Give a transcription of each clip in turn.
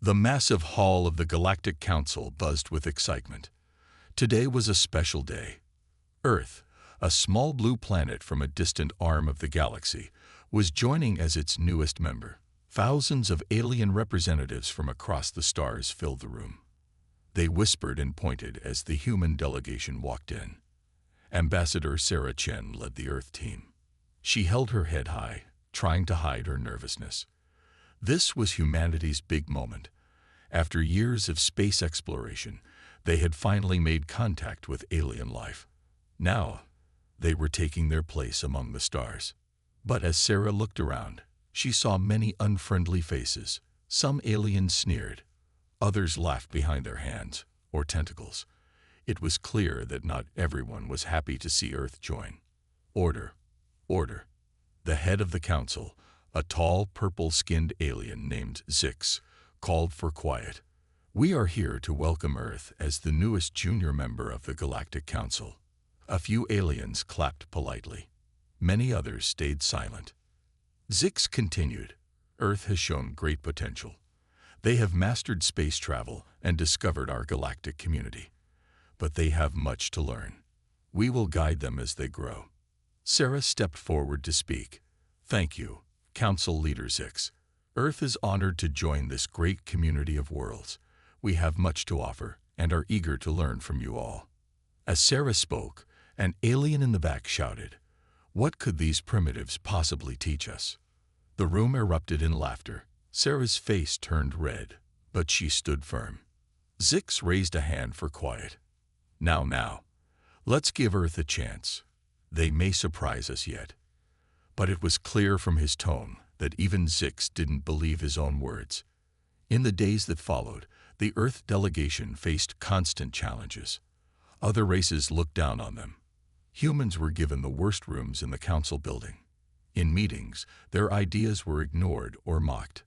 The massive hall of the Galactic Council buzzed with excitement. Today was a special day. Earth, a small blue planet from a distant arm of the galaxy, was joining as its newest member. Thousands of alien representatives from across the stars filled the room. They whispered and pointed as the human delegation walked in. Ambassador Sarah Chen led the Earth team. She held her head high, trying to hide her nervousness. This was humanity's big moment. After years of space exploration, they had finally made contact with alien life. Now, they were taking their place among the stars. But as Sarah looked around, she saw many unfriendly faces. Some aliens sneered. Others laughed behind their hands or tentacles. It was clear that not everyone was happy to see Earth join. Order. Order. The head of the council, a tall, purple-skinned alien named Zix, called for quiet. We are here to welcome Earth as the newest junior member of the Galactic Council. A few aliens clapped politely. Many others stayed silent. Zix continued. Earth has shown great potential. They have mastered space travel and discovered our galactic community. But they have much to learn. We will guide them as they grow. Sarah stepped forward to speak. Thank you, Council Leader Zix. Earth is honored to join this great community of worlds. We have much to offer and are eager to learn from you all. As Sarah spoke, an alien in the back shouted, "What could these primitives possibly teach us?" The room erupted in laughter. Sarah's face turned red, but she stood firm. Zix raised a hand for quiet. Now, let's give Earth a chance. They may surprise us yet. But it was clear from his tone that even Zix didn't believe his own words. In the days that followed, the Earth delegation faced constant challenges. Other races looked down on them. Humans were given the worst rooms in the council building. In meetings, their ideas were ignored or mocked.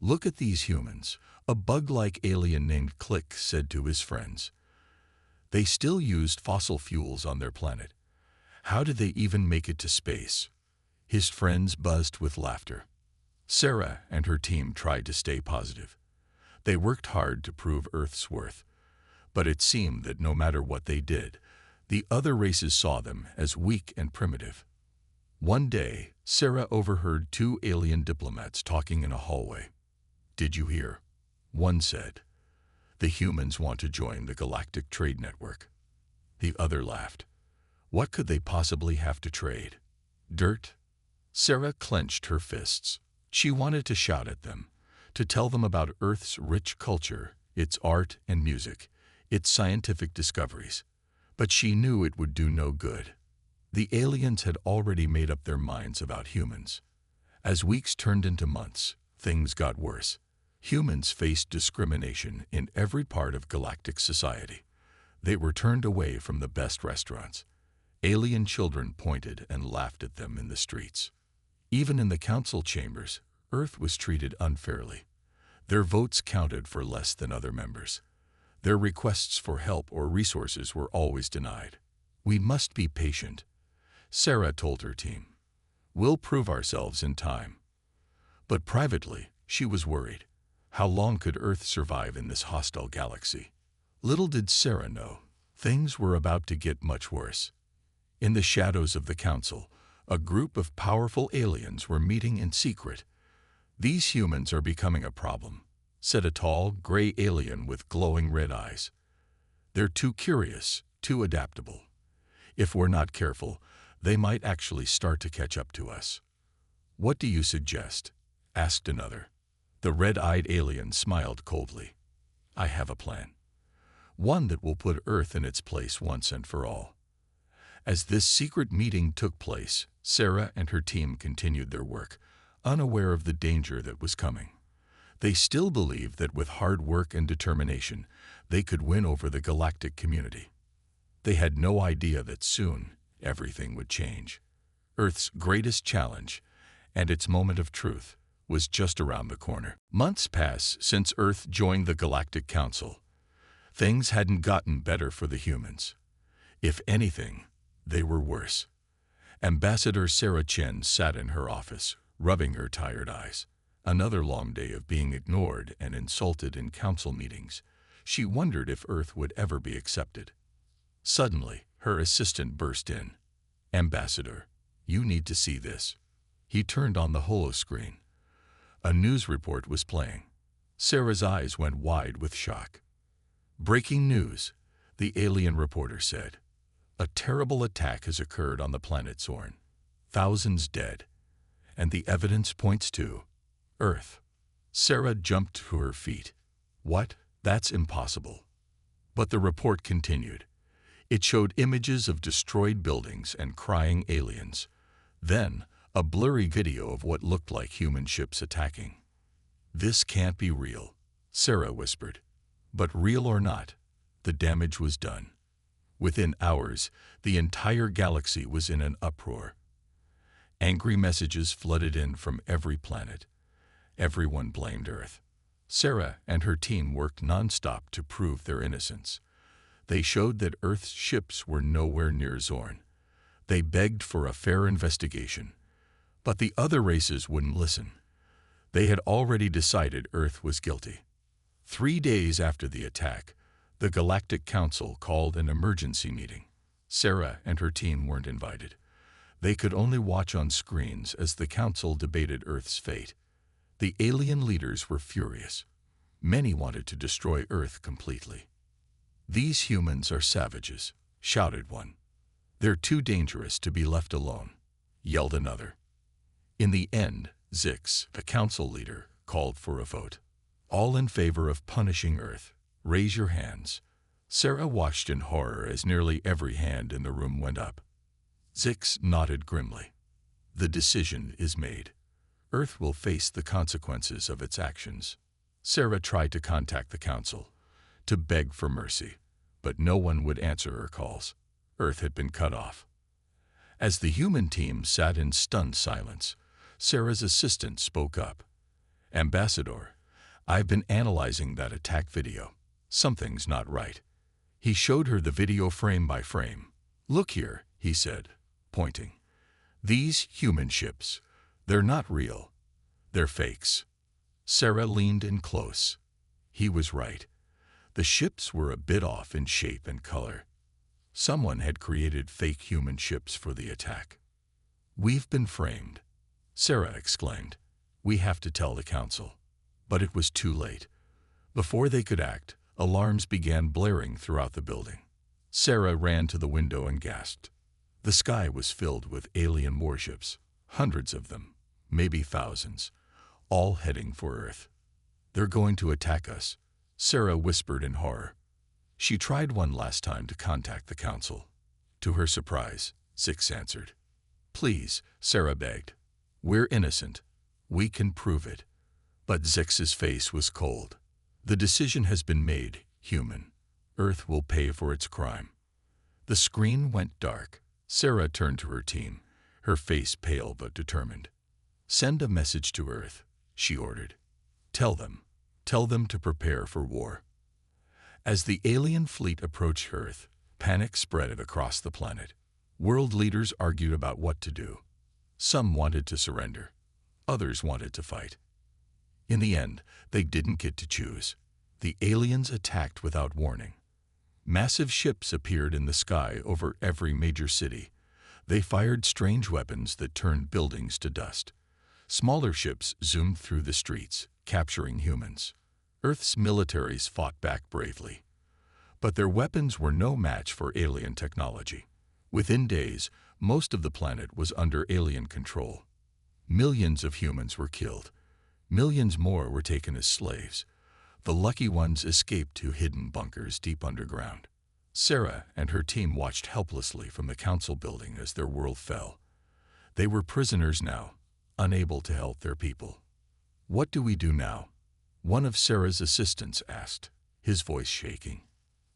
"Look at these humans," a bug-like alien named Click said to his friends. They still used fossil fuels on their planet. How did they even make it to space? His friends buzzed with laughter. Sarah and her team tried to stay positive. They worked hard to prove Earth's worth. But it seemed that no matter what they did, the other races saw them as weak and primitive. One day, Sarah overheard two alien diplomats talking in a hallway. "Did you hear?" One said. "The humans want to join the Galactic Trade Network." The other laughed. What could they possibly have to trade? Dirt? Sarah clenched her fists. She wanted to shout at them, to tell them about Earth's rich culture, its art and music, its scientific discoveries. But she knew it would do no good. The aliens had already made up their minds about humans. As weeks turned into months, things got worse. Humans faced discrimination in every part of galactic society. They were turned away from the best restaurants. Alien children pointed and laughed at them in the streets. Even in the council chambers, Earth was treated unfairly. Their votes counted for less than other members. Their requests for help or resources were always denied. "We must be patient," Sarah told her team. "We'll prove ourselves in time." But privately, she was worried. How long could Earth survive in this hostile galaxy? Little did Sarah know, things were about to get much worse. In the shadows of the council, a group of powerful aliens were meeting in secret. "These humans are becoming a problem," said a tall, gray alien with glowing red eyes. "They're too curious, too adaptable. If we're not careful, they might actually start to catch up to us." "What do you suggest?" asked another. The red-eyed alien smiled coldly. "I have a plan. One that will put Earth in its place once and for all." As this secret meeting took place, Sarah and her team continued their work, unaware of the danger that was coming. They still believed that with hard work and determination, they could win over the galactic community. They had no idea that soon everything would change. Earth's greatest challenge, and its moment of truth, was just around the corner. Months passed since Earth joined the Galactic Council. Things hadn't gotten better for the humans. If anything, they were worse. Ambassador Sarah Chen sat in her office, rubbing her tired eyes. Another long day of being ignored and insulted in council meetings. She wondered if Earth would ever be accepted. Suddenly, her assistant burst in. "Ambassador, you need to see this." He turned on the holoscreen. A news report was playing. Sarah's eyes went wide with shock. "Breaking news," the alien reporter said. "A terrible attack has occurred on the planet Zorn. Thousands dead. And the evidence points to Earth." Sarah jumped to her feet. "What? That's impossible." But the report continued. It showed images of destroyed buildings and crying aliens. Then, a blurry video of what looked like human ships attacking. "This can't be real," Sarah whispered. But real or not, the damage was done. Within hours, the entire galaxy was in an uproar. Angry messages flooded in from every planet. Everyone blamed Earth. Sarah and her team worked nonstop to prove their innocence. They showed that Earth's ships were nowhere near Zorn. They begged for a fair investigation. But the other races wouldn't listen. They had already decided Earth was guilty. 3 days after the attack, the Galactic Council called an emergency meeting. Sarah and her team weren't invited. They could only watch on screens as the Council debated Earth's fate. The alien leaders were furious. Many wanted to destroy Earth completely. "These humans are savages," shouted one. "They're too dangerous to be left alone," yelled another. In the end, Zix, the council leader, called for a vote. "All in favor of punishing Earth, raise your hands." Sarah watched in horror as nearly every hand in the room went up. Zix nodded grimly. "The decision is made. Earth will face the consequences of its actions." Sarah tried to contact the council, to beg for mercy, but no one would answer her calls. Earth had been cut off. As the human team sat in stunned silence, Sarah's assistant spoke up. "Ambassador, I've been analyzing that attack video. Something's not right." He showed her the video frame by frame. "Look here," he said, pointing. "These human ships, they're not real. They're fakes." Sarah leaned in close. He was right. The ships were a bit off in shape and color. Someone had created fake human ships for the attack. "We've been framed," Sarah exclaimed. "We have to tell the council." But it was too late. Before they could act, alarms began blaring throughout the building. Sarah ran to the window and gasped. The sky was filled with alien warships, hundreds of them, maybe thousands, all heading for Earth. "They're going to attack us," Sarah whispered in horror. She tried one last time to contact the council. To her surprise, Zix answered. "Please," Sarah begged. "We're innocent. We can prove it." But Zix's face was cold. "The decision has been made, human. Earth will pay for its crime." The screen went dark. Sarah turned to her team, her face pale but determined. "Send a message to Earth," she ordered. Tell them to prepare for war." As the alien fleet approached Earth, panic spread across the planet. World leaders argued about what to do. Some wanted to surrender. Others wanted to fight. In the end, they didn't get to choose. The aliens attacked without warning. Massive ships appeared in the sky over every major city. They fired strange weapons that turned buildings to dust. Smaller ships zoomed through the streets, capturing humans. Earth's militaries fought back bravely. But their weapons were no match for alien technology. Within days, most of the planet was under alien control. Millions of humans were killed. Millions more were taken as slaves. The lucky ones escaped to hidden bunkers deep underground. Sarah and her team watched helplessly from the council building as their world fell. They were prisoners now, unable to help their people. "What do we do now?" one of Sarah's assistants asked, his voice shaking.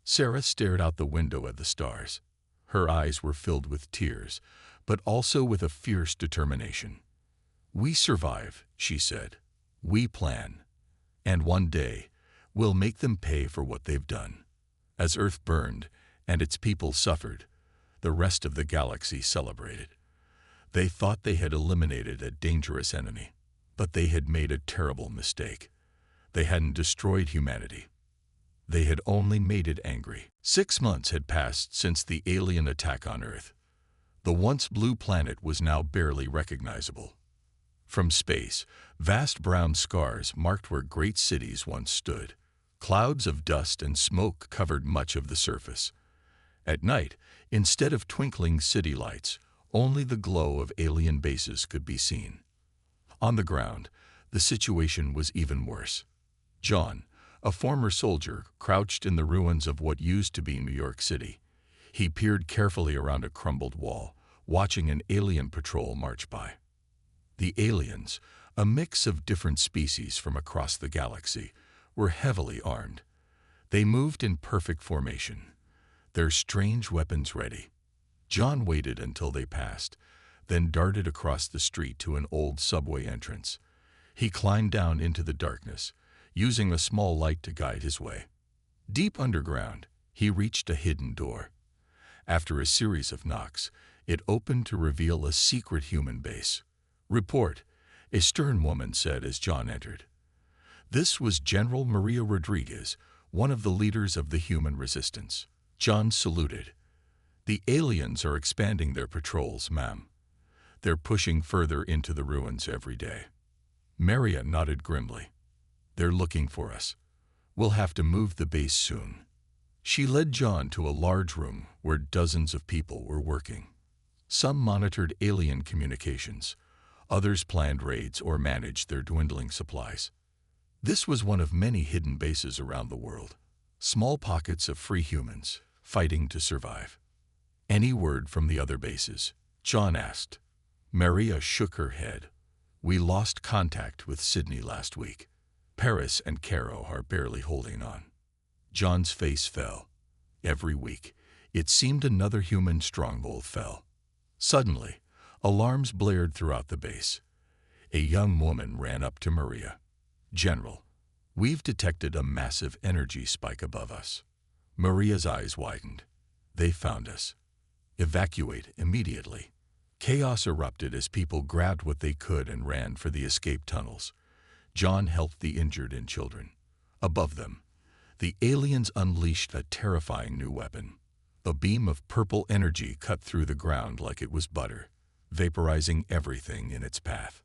Sarah stared out the window at the stars. Her eyes were filled with tears, but also with a fierce determination. "We survive," she said. "We plan. And one day, we'll make them pay for what they've done." As Earth burned and its people suffered, the rest of the galaxy celebrated. They thought they had eliminated a dangerous enemy. But they had made a terrible mistake. They hadn't destroyed humanity. They had only made it angry. 6 months had passed since the alien attack on Earth. The once blue planet was now barely recognizable. From space, vast brown scars marked where great cities once stood. Clouds of dust and smoke covered much of the surface. At night, instead of twinkling city lights, only the glow of alien bases could be seen. On the ground, the situation was even worse. John, a former soldier, crouched in the ruins of what used to be New York City. He peered carefully around a crumbled wall, watching an alien patrol march by. The aliens, a mix of different species from across the galaxy, were heavily armed. They moved in perfect formation, their strange weapons ready. John waited until they passed, then darted across the street to an old subway entrance. He climbed down into the darkness, using a small light to guide his way. Deep underground, he reached a hidden door. After a series of knocks, it opened to reveal a secret human base. "Report," a stern woman said as John entered. This was General Maria Rodriguez, one of the leaders of the human resistance. John saluted. "The aliens are expanding their patrols, ma'am. They're pushing further into the ruins every day." Maria nodded grimly. "They're looking for us. We'll have to move the base soon." She led John to a large room where dozens of people were working. Some monitored alien communications. Others planned raids or managed their dwindling supplies. This was one of many hidden bases around the world. Small pockets of free humans, fighting to survive. "Any word from the other bases?" John asked. Maria shook her head. "We lost contact with Sydney last week. Paris and Cairo are barely holding on." John's face fell. Every week, it seemed another human stronghold fell. Suddenly, alarms blared throughout the base. A young woman ran up to Maria. "General, we've detected a massive energy spike above us." Maria's eyes widened. "They found us. Evacuate immediately." Chaos erupted as people grabbed what they could and ran for the escape tunnels. John helped the injured and children. Above them, the aliens unleashed a terrifying new weapon. A beam of purple energy cut through the ground like it was butter, vaporizing everything in its path.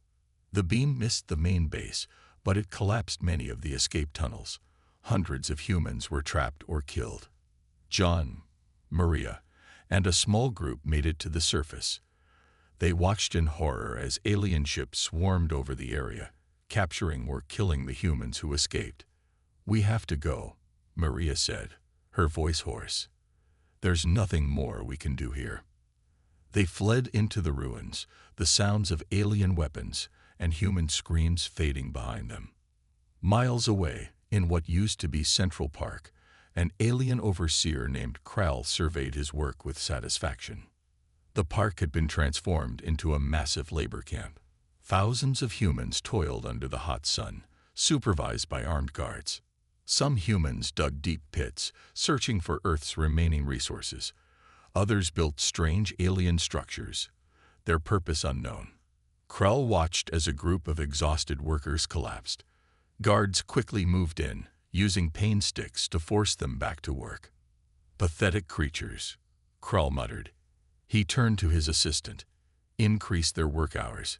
The beam missed the main base, but it collapsed many of the escape tunnels. Hundreds of humans were trapped or killed. John, Maria, and a small group made it to the surface. They watched in horror as alien ships swarmed over the area, capturing or killing the humans who escaped. "We have to go," Maria said, her voice hoarse. "There's nothing more we can do here." They fled into the ruins, the sounds of alien weapons and human screams fading behind them. Miles away, in what used to be Central Park, an alien overseer named Krell surveyed his work with satisfaction. The park had been transformed into a massive labor camp. Thousands of humans toiled under the hot sun, supervised by armed guards. Some humans dug deep pits, searching for Earth's remaining resources. Others built strange alien structures, their purpose unknown. Krell watched as a group of exhausted workers collapsed. Guards quickly moved in, using pain sticks to force them back to work. "Pathetic creatures," Krell muttered. He turned to his assistant. "Increase their work hours.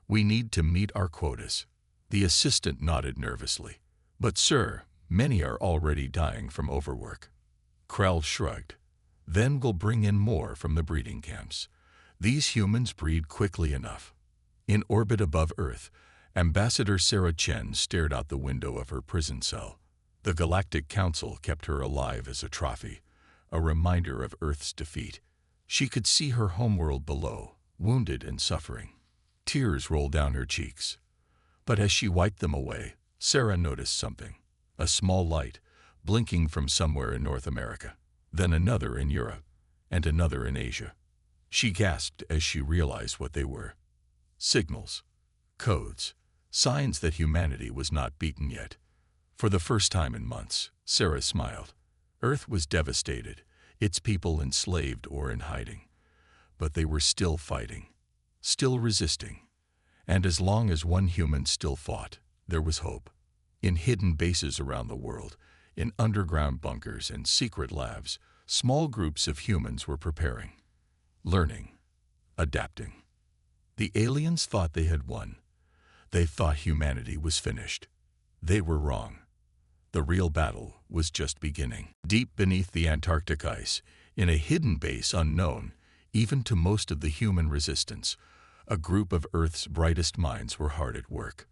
We need to meet our quotas." The assistant nodded nervously. "But sir, many are already dying from overwork." Krell shrugged. "Then we'll bring in more from the breeding camps. These humans breed quickly enough." In orbit above Earth, Ambassador Sarah Chen stared out the window of her prison cell. The Galactic Council kept her alive as a trophy, a reminder of Earth's defeat. She could see her homeworld below, wounded and suffering. Tears rolled down her cheeks. But as she wiped them away, Sarah noticed something. A small light, blinking from somewhere in North America, then another in Europe, and another in Asia. She gasped as she realized what they were. Signals, codes, signs that humanity was not beaten yet. For the first time in months, Sarah smiled. Earth was devastated, its people enslaved or in hiding. But they were still fighting, still resisting. And as long as one human still fought, there was hope. In hidden bases around the world, in underground bunkers and secret labs, small groups of humans were preparing, learning, adapting. The aliens thought they had won. They thought humanity was finished. They were wrong. The real battle was just beginning. Deep beneath the Antarctic ice, in a hidden base unknown, even to most of the human resistance, a group of Earth's brightest minds were hard at work.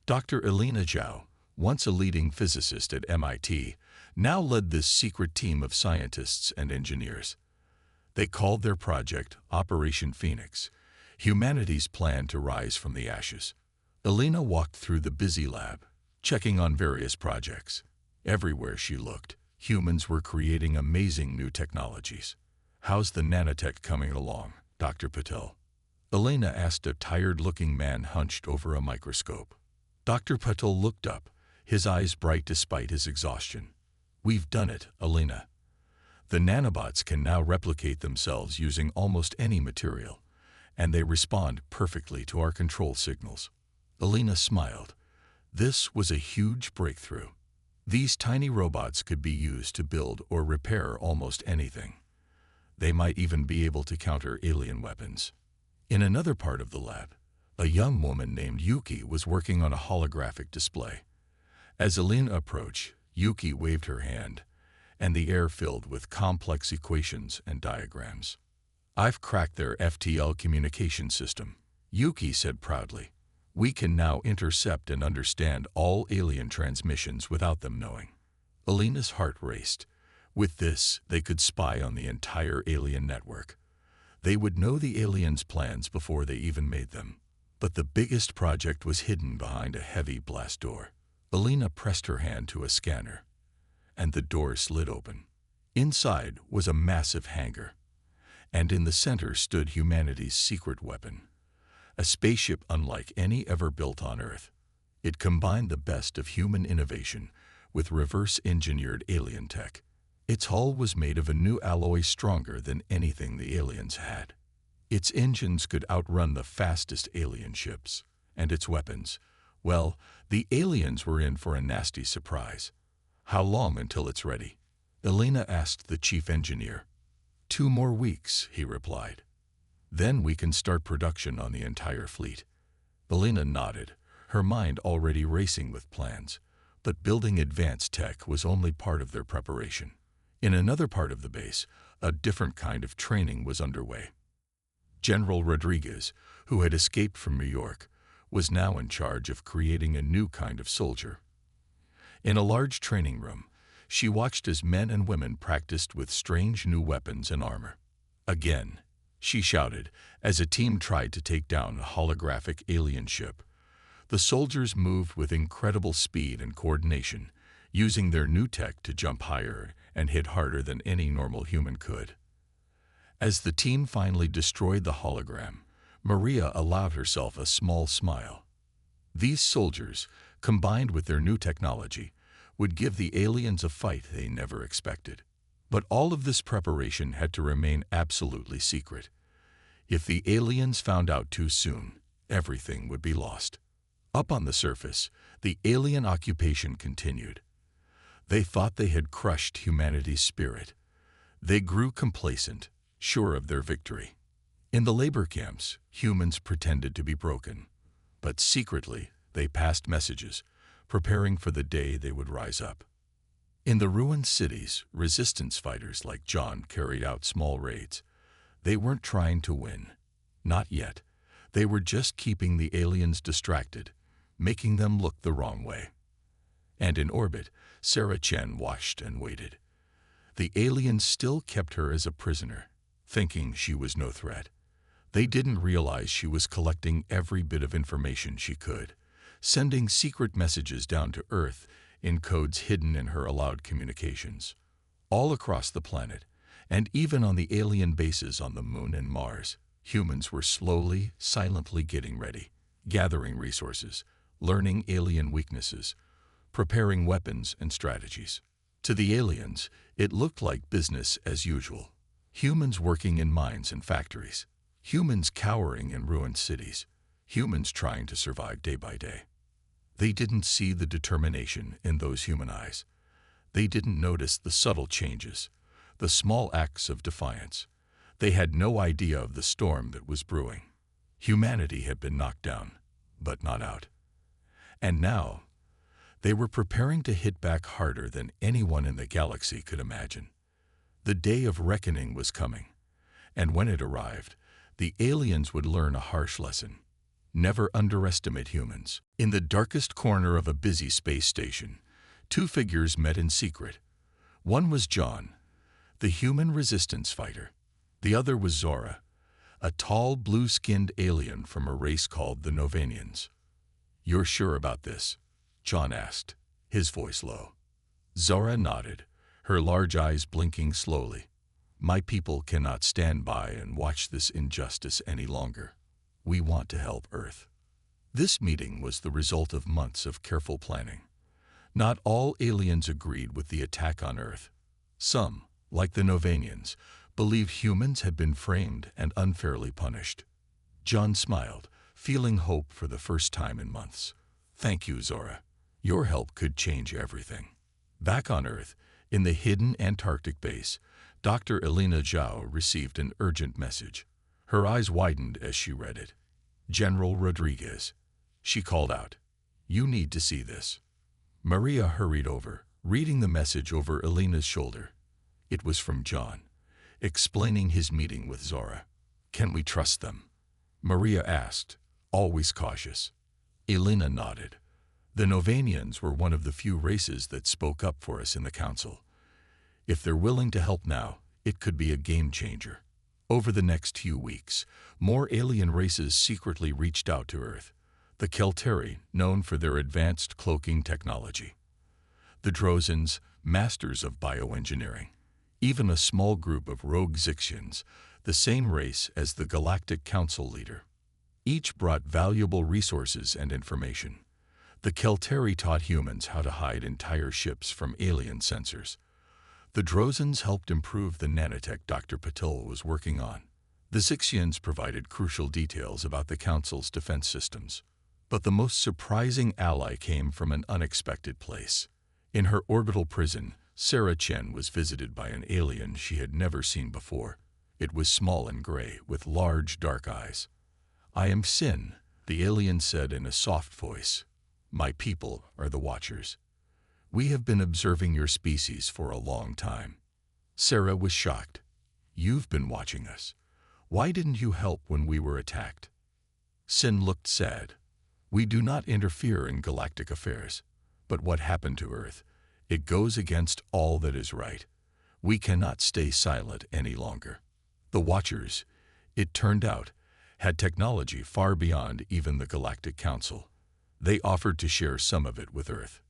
Dr. Elena Zhao, once a leading physicist at MIT, now led this secret team of scientists and engineers. They called their project Operation Phoenix, humanity's plan to rise from the ashes. Elena walked through the busy lab, checking on various projects. Everywhere she looked, humans were creating amazing new technologies. "How's the nanotech coming along, Dr. Patel?" Elena asked a tired-looking man hunched over a microscope. Dr. Patel looked up, his eyes bright despite his exhaustion. "We've done it, Elena. The nanobots can now replicate themselves using almost any material, and they respond perfectly to our control signals." Elena smiled. This was a huge breakthrough. These tiny robots could be used to build or repair almost anything. They might even be able to counter alien weapons. In another part of the lab, a young woman named Yuki was working on a holographic display. As Elena approached, Yuki waved her hand, and the air filled with complex equations and diagrams. "I've cracked their FTL communication system," Yuki said proudly. "We can now intercept and understand all alien transmissions without them knowing." Elena's heart raced. With this, they could spy on the entire alien network. They would know the aliens' plans before they even made them. But the biggest project was hidden behind a heavy blast door. Elena pressed her hand to a scanner, and the door slid open. Inside was a massive hangar, and in the center stood humanity's secret weapon, a spaceship unlike any ever built on Earth. It combined the best of human innovation with reverse-engineered alien tech. Its hull was made of a new alloy stronger than anything the aliens had. Its engines could outrun the fastest alien ships, and its weapons, well, the aliens were in for a nasty surprise. "How long until it's ready?" Elena asked the chief engineer. 2 more weeks, he replied. "Then we can start production on the entire fleet." Elena nodded, her mind already racing with plans. But building advanced tech was only part of their preparation. In another part of the base, a different kind of training was underway. General Rodriguez, who had escaped from New York, was now in charge of creating a new kind of soldier. In a large training room, she watched as men and women practiced with strange new weapons and armor. "Again," she shouted as a team tried to take down a holographic alien ship. The soldiers moved with incredible speed and coordination, using their new tech to jump higher and hit harder than any normal human could. As the team finally destroyed the hologram, Maria allowed herself a small smile. These soldiers, combined with their new technology, would give the aliens a fight they never expected. But all of this preparation had to remain absolutely secret. If the aliens found out too soon, everything would be lost. Up on the surface, the alien occupation continued. They thought they had crushed humanity's spirit. They grew complacent, sure of their victory. In the labor camps, humans pretended to be broken. But secretly, they passed messages, preparing for the day they would rise up. In the ruined cities, resistance fighters like John carried out small raids. They weren't trying to win. Not yet. They were just keeping the aliens distracted, making them look the wrong way. And in orbit, Sarah Chen watched and waited. The aliens still kept her as a prisoner, thinking she was no threat. They didn't realize she was collecting every bit of information she could, sending secret messages down to Earth in codes hidden in her allowed communications. All across the planet, and even on the alien bases on the Moon and Mars, humans were slowly, silently getting ready, gathering resources, learning alien weaknesses, preparing weapons and strategies. To the aliens, it looked like business as usual. Humans working in mines and factories, humans cowering in ruined cities, humans trying to survive day by day. They didn't see the determination in those human eyes. They didn't notice the subtle changes, the small acts of defiance. They had no idea of the storm that was brewing. Humanity had been knocked down, but not out. And now, they were preparing to hit back harder than anyone in the galaxy could imagine. The day of reckoning was coming, and when it arrived, the aliens would learn a harsh lesson. Never underestimate humans. In the darkest corner of a busy space station, two figures met in secret. One was John, the human resistance fighter. The other was Zora, a tall, blue-skinned alien from a race called the Novanians. "You're sure about this?" John asked, his voice low. Zora nodded, her large eyes blinking slowly. "My people cannot stand by and watch this injustice any longer. We want to help Earth." This meeting was the result of months of careful planning. Not all aliens agreed with the attack on Earth. Some, like the Novanians, believed humans had been framed and unfairly punished. John smiled, feeling hope for the first time in months. "Thank you, Zora. Your help could change everything." Back on Earth, in the hidden Antarctic base, Dr. Elena Zhao received an urgent message. Her eyes widened as she read it. "General Rodriguez," she called out, "you need to see this." Maria hurried over, reading the message over Elena's shoulder. It was from John, explaining his meeting with Zora. "Can we trust them?" Maria asked, always cautious. Elena nodded. The Novanians were one of the few races that spoke up for us in the Council. If they're willing to help now, it could be a game changer. Over the next few weeks, more alien races secretly reached out to Earth. The Kelteri, known for their advanced cloaking technology. The Drozans, masters of bioengineering. Even a small group of rogue Zixians, the same race as the Galactic Council leader. Each brought valuable resources and information. The Kelteri taught humans how to hide entire ships from alien sensors. The Drozans helped improve the nanotech Dr. Patil was working on. The Zixians provided crucial details about the Council's defense systems. But the most surprising ally came from an unexpected place. In her orbital prison, Sarah Chen was visited by an alien she had never seen before. It was small and gray, with large, dark eyes. "I am Sin," the alien said in a soft voice. "My people are the Watchers. We have been observing your species for a long time." Sarah was shocked. "You've been watching us. Why didn't you help when we were attacked?" Sin looked sad. "We do not interfere in galactic affairs. But what happened to Earth? It goes against all that is right. We cannot stay silent any longer." The Watchers, it turned out, had technology far beyond even the Galactic Council. They offered to share some of it with Earth.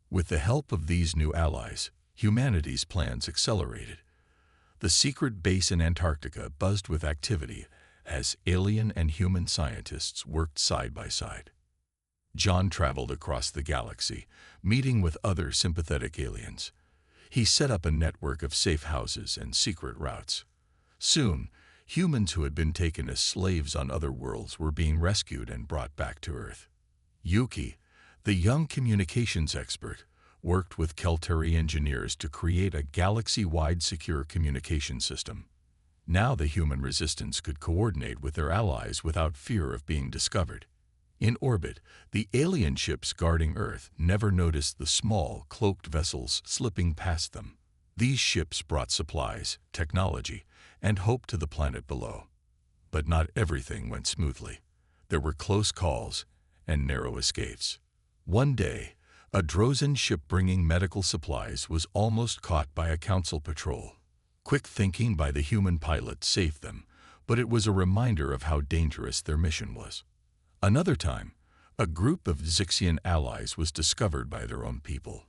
With the help of these new allies, humanity's plans accelerated. The secret base in Antarctica buzzed with activity as alien and human scientists worked side by side. John traveled across the galaxy, meeting with other sympathetic aliens. He set up a network of safe houses and secret routes. Soon, humans who had been taken as slaves on other worlds were being rescued and brought back to Earth. Yuki, the young communications expert, worked with Kelteri engineers to create a galaxy-wide secure communication system. Now the human resistance could coordinate with their allies without fear of being discovered. In orbit, the alien ships guarding Earth never noticed the small, cloaked vessels slipping past them. These ships brought supplies, technology, and hope to the planet below. But not everything went smoothly. There were close calls and narrow escapes. One day, a Drozan ship bringing medical supplies was almost caught by a Council patrol. Quick thinking by the human pilot saved them, but it was a reminder of how dangerous their mission was. Another time, a group of Zixian allies was discovered by their own people.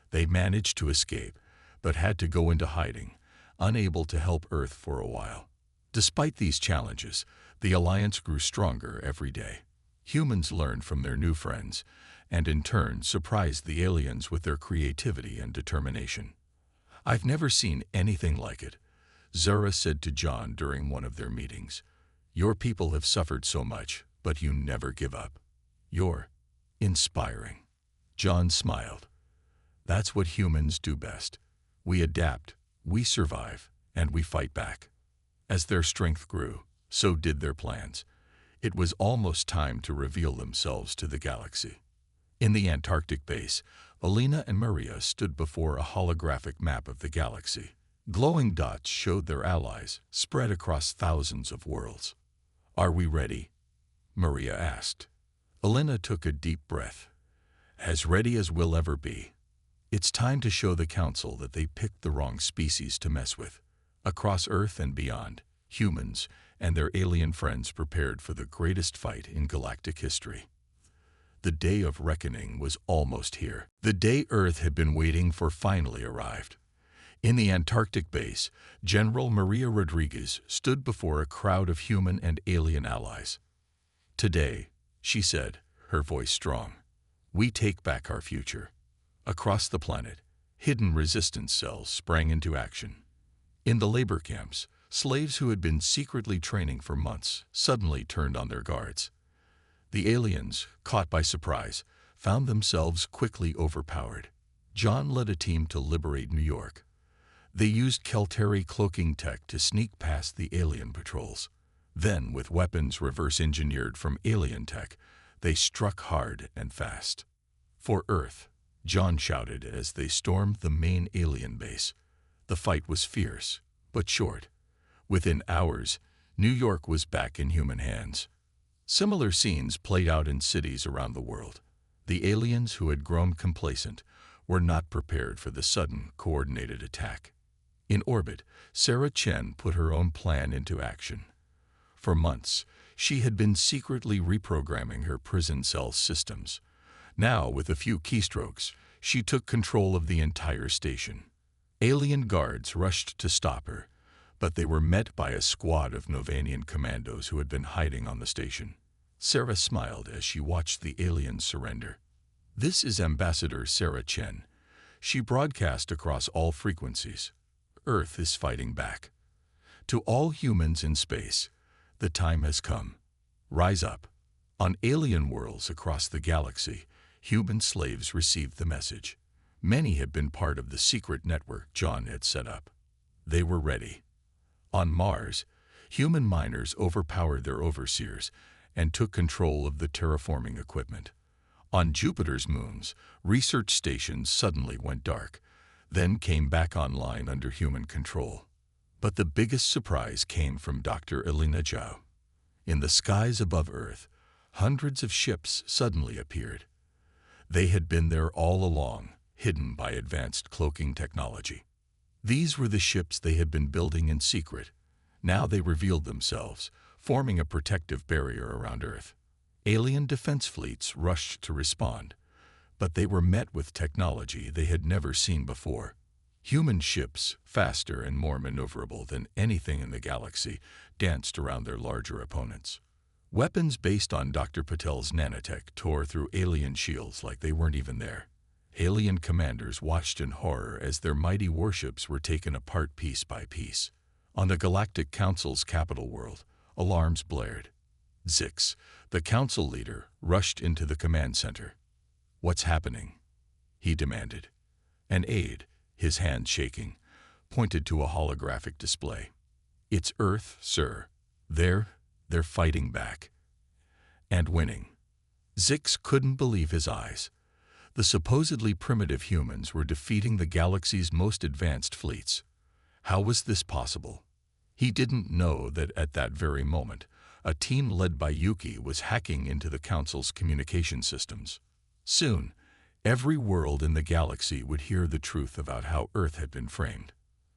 They managed to escape, but had to go into hiding, unable to help Earth for a while. Despite these challenges, the alliance grew stronger every day. Humans learned from their new friends, and in turn surprised the aliens with their creativity and determination. "I've never seen anything like it," Zora said to John during one of their meetings. "Your people have suffered so much, but you never give up. You're inspiring." John smiled. "That's what humans do best. We adapt, we survive, and we fight back." As their strength grew, so did their plans. It was almost time to reveal themselves to the galaxy. In the Antarctic base, Alina and Maria stood before a holographic map of the galaxy. Glowing dots showed their allies, spread across thousands of worlds. "Are we ready?" Maria asked. Alina took a deep breath. "As ready as we'll ever be. It's time to show the Council that they picked the wrong species to mess with." Across Earth and beyond, humans and their alien friends prepared for the greatest fight in galactic history. The day of reckoning was almost here. The day Earth had been waiting for finally arrived. In the Antarctic base, General Maria Rodriguez stood before a crowd of human and alien allies. "Today," she said, her voice strong, "we take back our future." Across the planet, hidden resistance cells sprang into action. In the labor camps, slaves who had been secretly training for months suddenly turned on their guards. The aliens, caught by surprise, found themselves quickly overpowered. John led a team to liberate New York. They used Kelteri cloaking tech to sneak past the alien patrols. Then, with weapons reverse-engineered from alien tech, they struck hard and fast. "For Earth," John shouted as they stormed the main alien base. The fight was fierce, but short. Within hours, New York was back in human hands. Similar scenes played out in cities around the world. The aliens who had grown complacent were not prepared for the sudden, coordinated attack. In orbit, Sarah Chen put her own plan into action. For months, she had been secretly reprogramming her prison cell systems. Now, with a few keystrokes, she took control of the entire station. Alien guards rushed to stop her, but they were met by a squad of Novanian commandos who had been hiding on the station. Sarah smiled as she watched the aliens surrender. "This is Ambassador Sarah Chen. She broadcast across all frequencies. Earth is fighting back. To all humans in space, the time has come. Rise up." On alien worlds across the galaxy, human slaves received the message. Many had been part of the secret network John had set up. They were ready. On Mars, human miners overpowered their overseers and took control of the terraforming equipment. On Jupiter's moons, research stations suddenly went dark, then came back online under human control. But the biggest surprise came from Dr. Elena Zhao. In the skies above Earth, hundreds of ships suddenly appeared. They had been there all along, hidden by advanced cloaking technology. These were the ships they had been building in secret. Now they revealed themselves, forming a protective barrier around Earth. Alien defense fleets rushed to respond, but they were met with technology they had never seen before. Human ships, faster and more maneuverable than anything in the galaxy, danced around their larger opponents. Weapons based on Dr. Patel's nanotech tore through alien shields like they weren't even there. Alien commanders watched in horror as their mighty warships were taken apart piece by piece. On the Galactic Council's capital world, alarms blared. Zix, the council leader, rushed into the command center. "What's happening?" he demanded. An aide, his hand shaking, pointed to a holographic display. "It's Earth, sir. They're fighting back. And winning." Zix couldn't believe his eyes. The supposedly primitive humans were defeating the galaxy's most advanced fleets. How was this possible? He didn't know that at that very moment, a team led by Yuki was hacking into the Council's communication systems. Soon, every world in the galaxy would hear the truth about how Earth had been framed.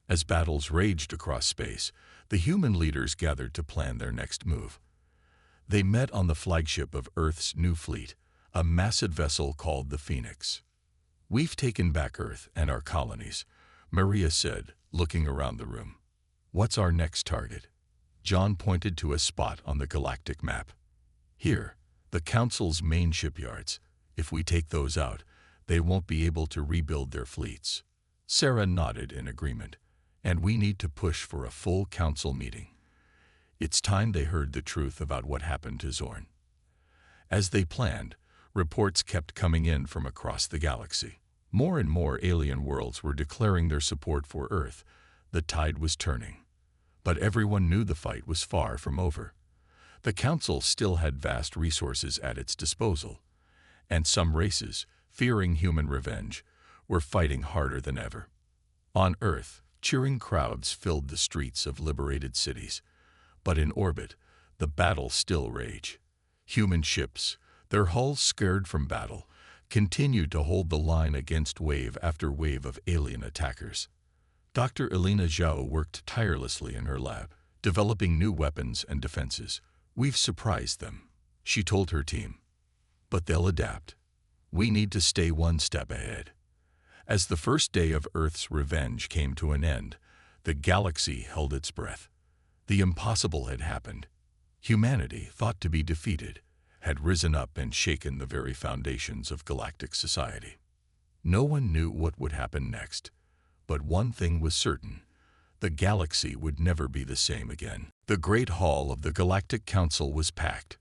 As battles raged across space, the human leaders gathered to plan their next move. They met on the flagship of Earth's new fleet, a massive vessel called the Phoenix. "We've taken back Earth and our colonies," Maria said, looking around the room. "What's our next target?" John pointed to a spot on the galactic map. "Here, the Council's main shipyards. If we take those out, they won't be able to rebuild their fleets." Sarah nodded in agreement. "And we need to push for a full Council meeting." It's time they heard the truth about what happened to Zorn. As they planned, reports kept coming in from across the galaxy. More and more alien worlds were declaring their support for Earth. The tide was turning. But everyone knew the fight was far from over. The Council still had vast resources at its disposal, and some races, fearing human revenge, were fighting harder than ever. On Earth, cheering crowds filled the streets of liberated cities. But in orbit, the battle still raged. Human ships, their hulls scarred from battle, continued to hold the line against wave after wave of alien attackers. Dr. Elena Zhao worked tirelessly in her lab, developing new weapons and defenses. "We've surprised them," she told her team. "But they'll adapt. We need to stay one step ahead." As the first day of Earth's revenge came to an end, the galaxy held its breath. The impossible had happened. Humanity, thought to be defeated, had risen up and shaken the very foundations of galactic society. No one knew what would happen next, but one thing was certain: the galaxy would never be the same again. The Great Hall of the Galactic Council was packed.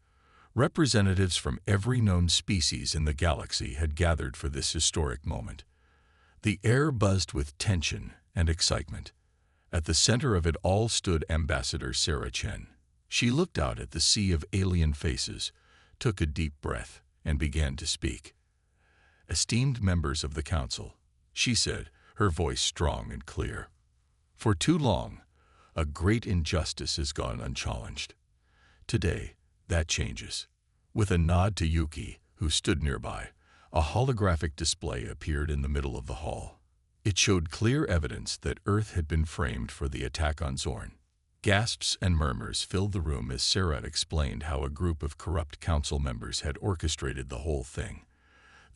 Representatives from every known species in the galaxy had gathered for this historic moment. The air buzzed with tension and excitement. At the center of it all stood Ambassador Sarah Chen. She looked out at the sea of alien faces, took a deep breath, and began to speak. "Esteemed members of the Council," she said, her voice strong and clear. "For too long, a great injustice has gone unchallenged. Today, that changes." With a nod to Yuki, who stood nearby, a holographic display appeared in the middle of the hall. It showed clear evidence that Earth had been framed for the attack on Zorn. Gasps and murmurs filled the room as Sarah explained how a group of corrupt council members had orchestrated the whole thing.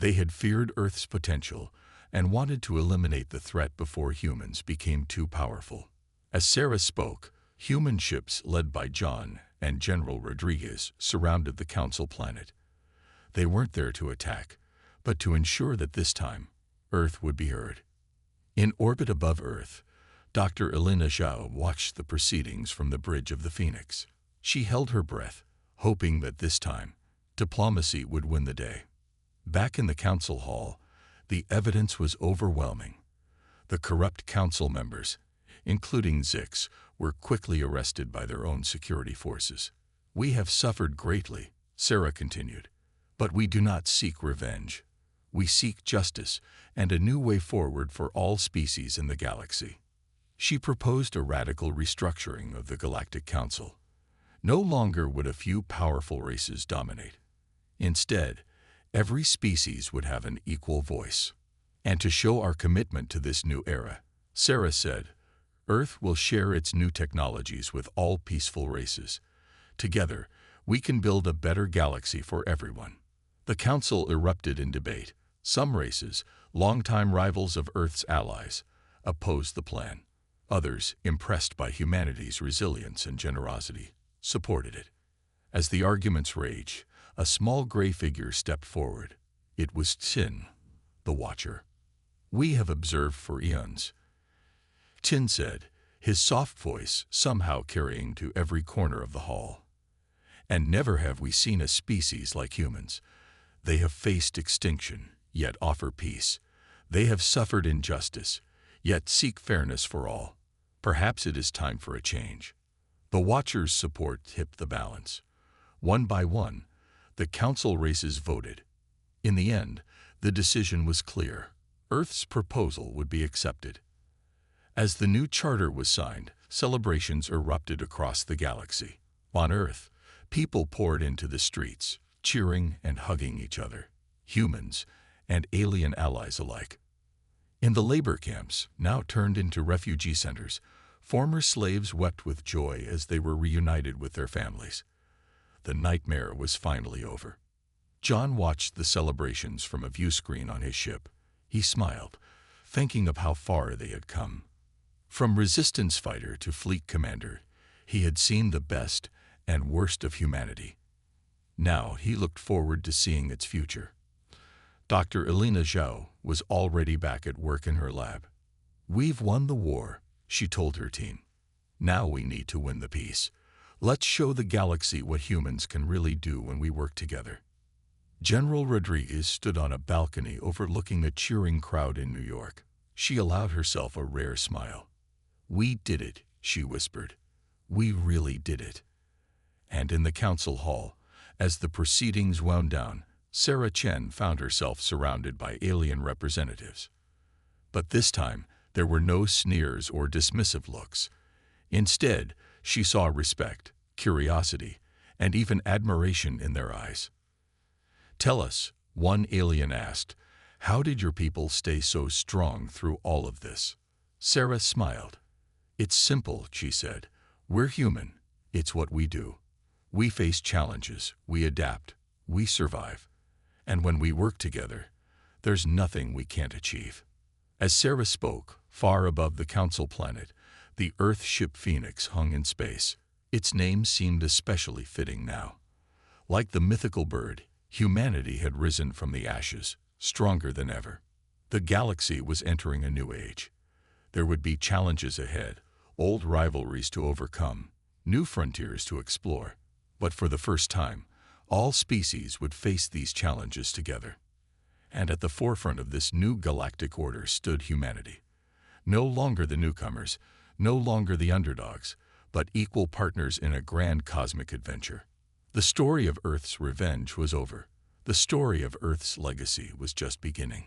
They had feared Earth's potential and wanted to eliminate the threat before humans became too powerful. As Sarah spoke, human ships led by John and General Rodriguez surrounded the council planet. They weren't there to attack, but to ensure that this time, Earth would be heard. In orbit above Earth, Dr. Elena Zhao watched the proceedings from the bridge of the Phoenix. She held her breath, hoping that this time, diplomacy would win the day. Back in the council hall, the evidence was overwhelming. The corrupt council members, including Zix, were quickly arrested by their own security forces. "We have suffered greatly," Sarah continued, "but we do not seek revenge. We seek justice and a new way forward for all species in the galaxy." She proposed a radical restructuring of the Galactic Council. No longer would a few powerful races dominate. Instead, every species would have an equal voice. And to show our commitment to this new era, Sarah said, "Earth will share its new technologies with all peaceful races. Together, we can build a better galaxy for everyone." The council erupted in debate. Some races, longtime rivals of Earth's allies, opposed the plan. Others, impressed by humanity's resilience and generosity, supported it. As the arguments raged, a small gray figure stepped forward. It was Qin, the Watcher. "We have observed for eons," Qin said, his soft voice somehow carrying to every corner of the hall. "And never have we seen a species like humans. They have faced extinction, yet offer peace. They have suffered injustice, yet seek fairness for all. Perhaps it is time for a change." The Watcher's support tipped the balance. One by one, the council races voted. In the end, the decision was clear. Earth's proposal would be accepted. As the new charter was signed, celebrations erupted across the galaxy. On Earth, people poured into the streets, cheering and hugging each other, humans and alien allies alike. In the labor camps, now turned into refugee centers, former slaves wept with joy as they were reunited with their families. The nightmare was finally over. John watched the celebrations from a view screen on his ship. He smiled, thinking of how far they had come. From resistance fighter to fleet commander, he had seen the best and worst of humanity. Now he looked forward to seeing its future. Dr. Elena Zhao was already back at work in her lab. "We've won the war," she told her team. "Now we need to win the peace. Let's show the galaxy what humans can really do when we work together." General Rodriguez stood on a balcony overlooking the cheering crowd in New York. She allowed herself a rare smile. "We did it," she whispered. "We really did it." And in the council hall, as the proceedings wound down, Sarah Chen found herself surrounded by alien representatives. But this time, there were no sneers or dismissive looks. Instead, she saw respect, curiosity, and even admiration in their eyes. "Tell us," one alien asked, "how did your people stay so strong through all of this?" Sarah smiled. "It's simple," she said. "We're human. It's what we do. We face challenges, we adapt, we survive. And when we work together, there's nothing we can't achieve." As Sarah spoke, far above the council planet, the Earth ship Phoenix hung in space. Its name seemed especially fitting now. Like the mythical bird, humanity had risen from the ashes, stronger than ever. The galaxy was entering a new age. There would be challenges ahead, old rivalries to overcome, new frontiers to explore. But for the first time, all species would face these challenges together. And at the forefront of this new galactic order stood humanity. No longer the newcomers, no longer the underdogs, but equal partners in a grand cosmic adventure. The story of Earth's revenge was over. The story of Earth's legacy was just beginning.